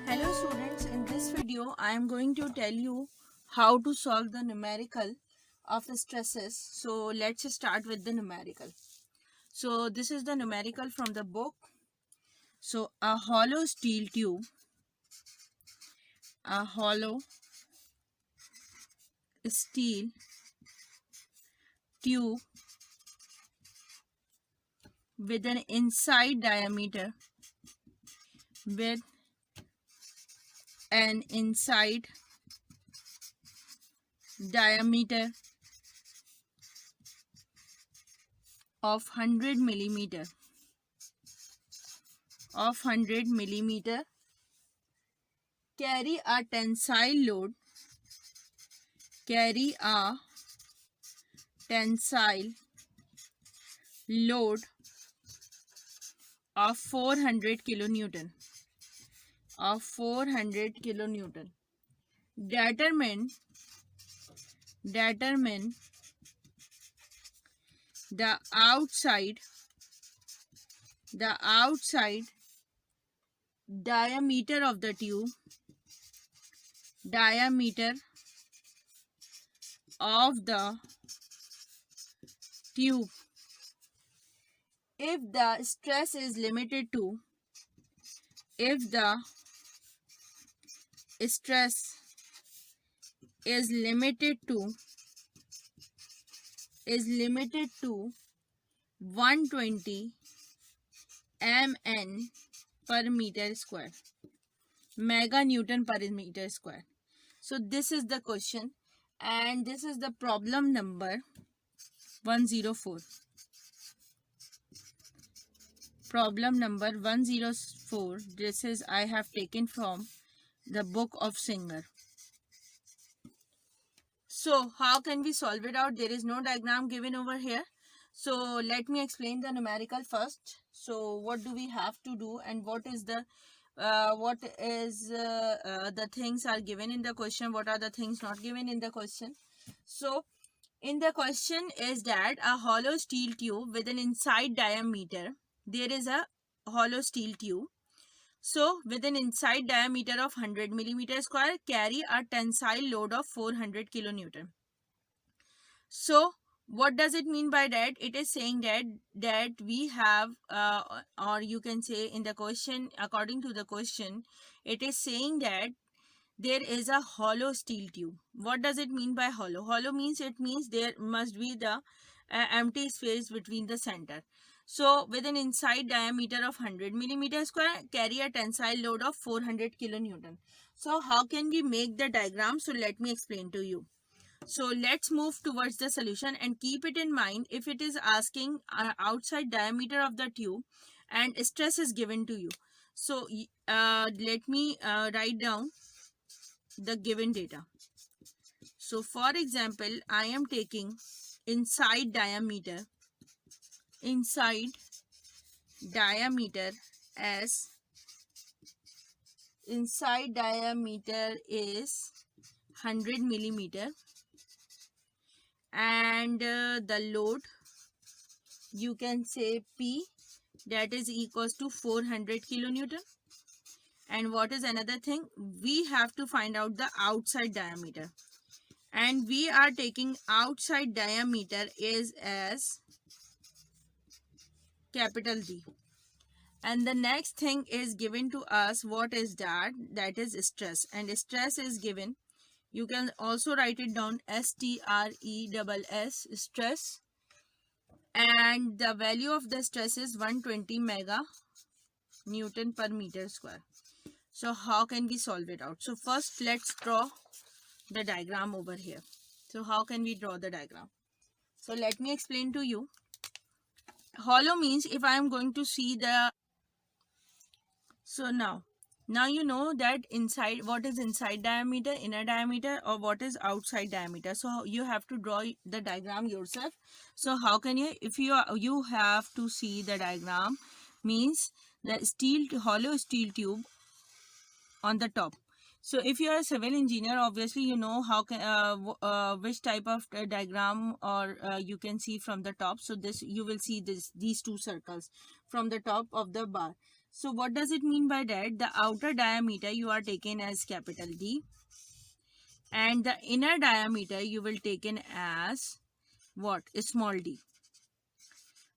Hello students, in this video I am going to tell you how to solve the numerical of stresses. So let's start with the numerical. So this is the numerical from the book. So a hollow steel tube with an inside diameter with an inside diameter of 100 millimeter carry a tensile load of 400 kilonewton. Determine the outside diameter of the tube if the stress is limited to 120 mn per meter square, mega newton per meter square. So this is the question and this is the problem number 104. Problem number 104. This is I have taken from the book of Singer. So how can we solve it out? There is no diagram given over here. So let me explain the numerical first. So what do we have to do and what is the things are given in the question, what are the things not given in the question. So in the question is that a hollow steel tube with an inside diameter, there is a hollow steel tube. So with an inside diameter of 100 millimeter square carry a tensile load of 400 kilonewton. So what does it mean by that? It is saying that we have or you can say in the question, according to the question, it is saying that there is a hollow steel tube. What does it mean by hollow? Hollow means there must be the empty space between the center. So with an inside diameter of 100 millimeter square carry a tensile load of 400 kilonewton. So how can we make the diagram? So let me explain to you. So let's move towards the solution and keep it in mind if it is asking outside diameter of the tube and stress is given to you. So let me write down the given data. So for example, I am taking inside diameter as inside diameter is 100 millimeter and the load you can say P, that is equals to 400 kilonewton. And what is another thing? We have to find out the outside diameter and we are taking outside diameter is as capital D. And the next thing is given to us. What is that? That is stress, and stress is given. You can also write it down STRESS, stress, and the value of the stress is 120 mega Newton per meter square. So how can we solve it out? So first let's draw the diagram over here. So how can we draw the diagram? So let me explain to you. Hollow means if I am going to see the, so now you know that inside, what is inside diameter, inner diameter, or what is outside diameter. So you have to draw the diagram yourself. So how can you, if you have to see the diagram, means the hollow steel tube on the top. So if you are a civil engineer, obviously you know how can which type of diagram or you can see from the top. So this you will see these two circles from the top of the bar. So what does it mean by that? The outer diameter you are taken as capital D, and the inner diameter you will taken as what? Small d.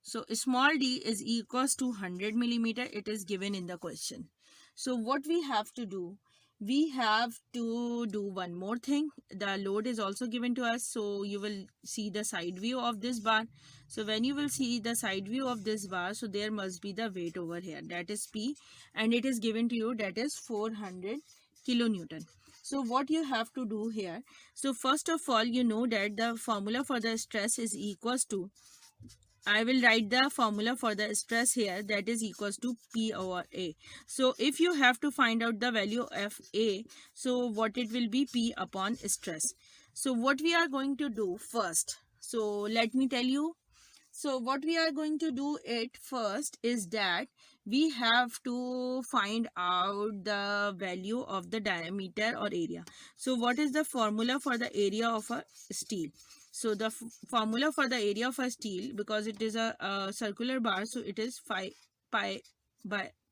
So small d is equals to 100 millimeter. It is given in the question. So what we have to do? We have to do one more thing. The load is also given to us. So you will see the side view of this bar. So when you will see the side view of this bar, so there must be the weight over here. That is P, and it is given to you, that is 400 kilonewton. So what you have to do here? So first of all, you know that the formula for the stress is equals to, I will write the formula for the stress here, that is equals to P over A. So if you have to find out the value of A, so what it will be? P upon stress. So what we are going to do first? So let me tell you. So what we are going to do it first is that we have to find out the value of the diameter or area. So what is the formula for the area of a steel? So the formula for the area of a steel, because it is a circular bar, so it is pi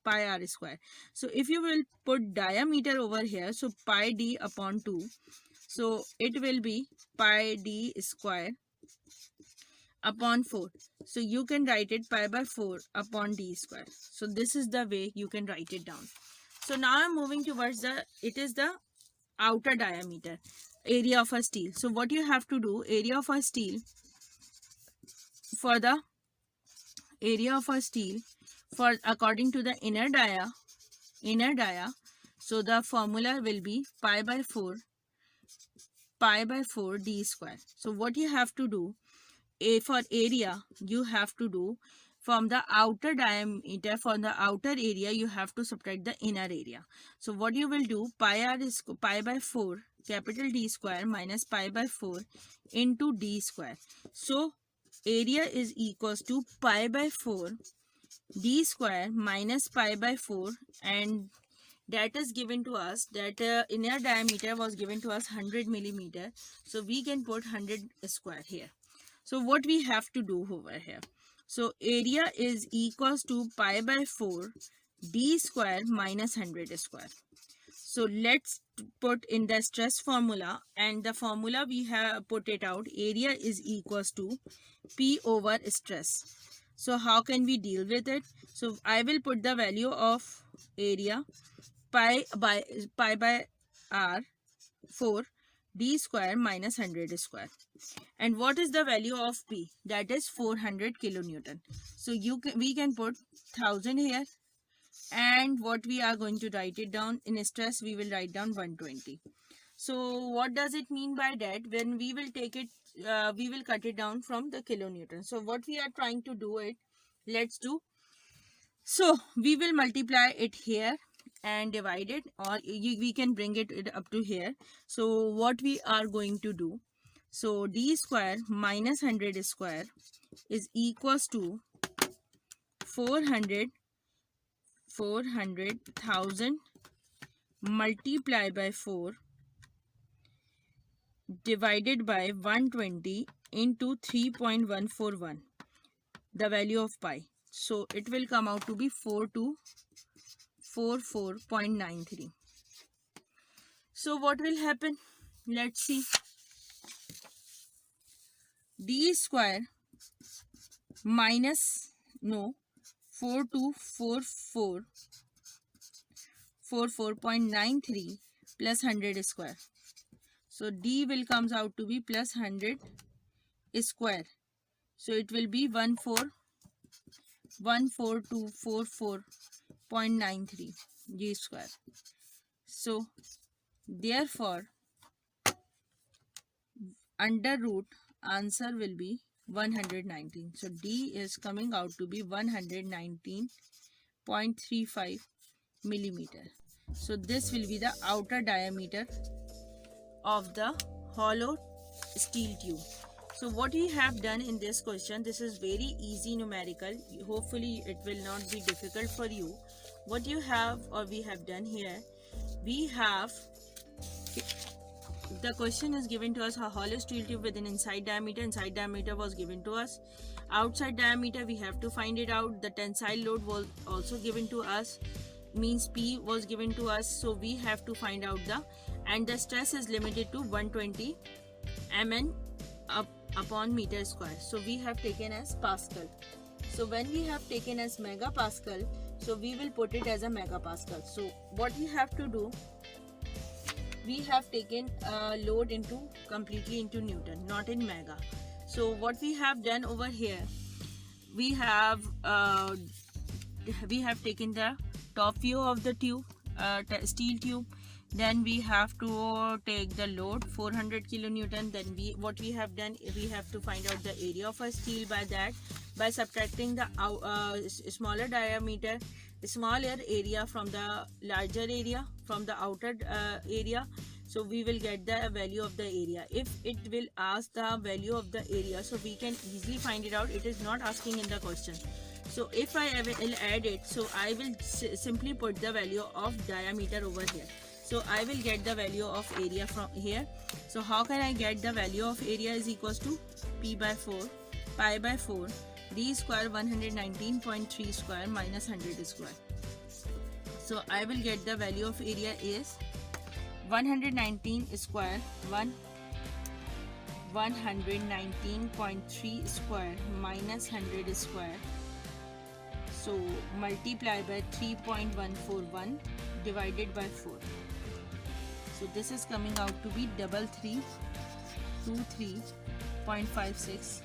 r square. So if you will put diameter over here, so pi d upon 2, so it will be pi d square upon 4. So you can write it pi by 4 upon d square. So this is the way you can write it down. So now I'm moving towards it is the outer diameter, area of a steel. So what you have to do, area of a steel, for the area of a steel, for according to the inner dia, so the formula will be pi by 4 d square. So what you have to do, for area, you have to do from the outer diameter, from the outer area you have to subtract the inner area. So what you will do, pi r is pi by 4 capital D square minus pi by 4 into d square. So area is equals to pi by 4 d square minus pi by 4, and that is given to us, that inner diameter was given to us 100 millimeter. So we can put 100 square here. So what we have to do over here? So area is equals to pi by 4 d square minus 100 square. So let's put in the stress formula, and the formula we have put it out. Area is equals to P over stress. So how can we deal with it? So I will put the value of area pi by r 4 d square minus 100 square. And what is the value of P? That is 400 kilonewton. So we can put 1000 here, and what we are going to write it down in stress, we will write down 120. So what does it mean by that? When we will take it, we will cut it down from the kilonewton. So what we are trying to do it, let's do. So we will multiply it here and divide it, or we can bring it up to here. So what we are going to do, so d square minus 100 square is equals to 400,000 multiplied by 4 divided by 120 into 3.141, the value of pi. So it will come out to be 4244.93. So what will happen? Let's see. D square minus 4244.93 plus 100 square. So D will comes out to be plus 100 square. So it will be 14244.93 G square. So therefore under root answer will be 119. So D is coming out to be 119.35 millimeter. So this will be the outer diameter of the hollow steel tube. So what we have done in this question, this is very easy numerical. Hopefully it will not be difficult for you. What you have, or we have done here, we have the question is given to us a hollow steel tube with an inside diameter was given to us. Outside diameter we have to find it out. The tensile load was also given to us, means P was given to us, so we have to find out and the stress is limited to 120 mn upon meter square, so we have taken as Pascal. So when we have taken as megapascal, so we will put it as a megapascal. So what we have to do, we have taken load completely into Newton, not in mega. So what we have done over here, we have taken the top view of the tube, steel tube. Then we have to take the load 400 kilonewton. Then what we have done, we have to find out the area of a steel by subtracting the smaller area from the larger area, from the outer area. So we will get the value of the area. If it will ask the value of the area, so we can easily find it out. It is not asking in the question. So if I will add it, so I will simply put the value of diameter over here. So I will get the value of area from here. So how can I get the value of area is equals to P by 4, pi by 4, d square 119.3 square minus 100 square. So I will get the value of area is 119 square 119.3 square minus 100 square. So multiply by 3.141 divided by 4. So this is coming out to be 3323.56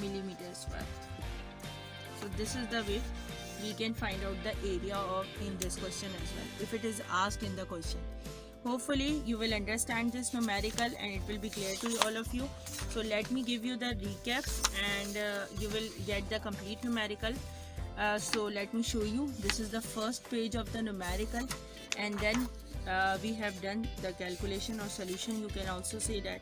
millimeter square. So this is the way we can find out the area in this question as well, if it is asked in the question. Hopefully you will understand this numerical and it will be clear to all of you. So let me give you the recap and you will get the complete numerical. So let me show you. This is the first page of the numerical, and then we have done the calculation or solution, you can also say that.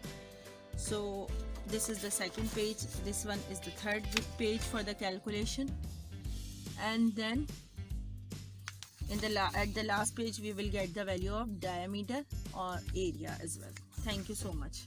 So this is the second page, this one is the third page for the calculation, and then at the last page we will get the value of diameter or area as well. Thank you so much.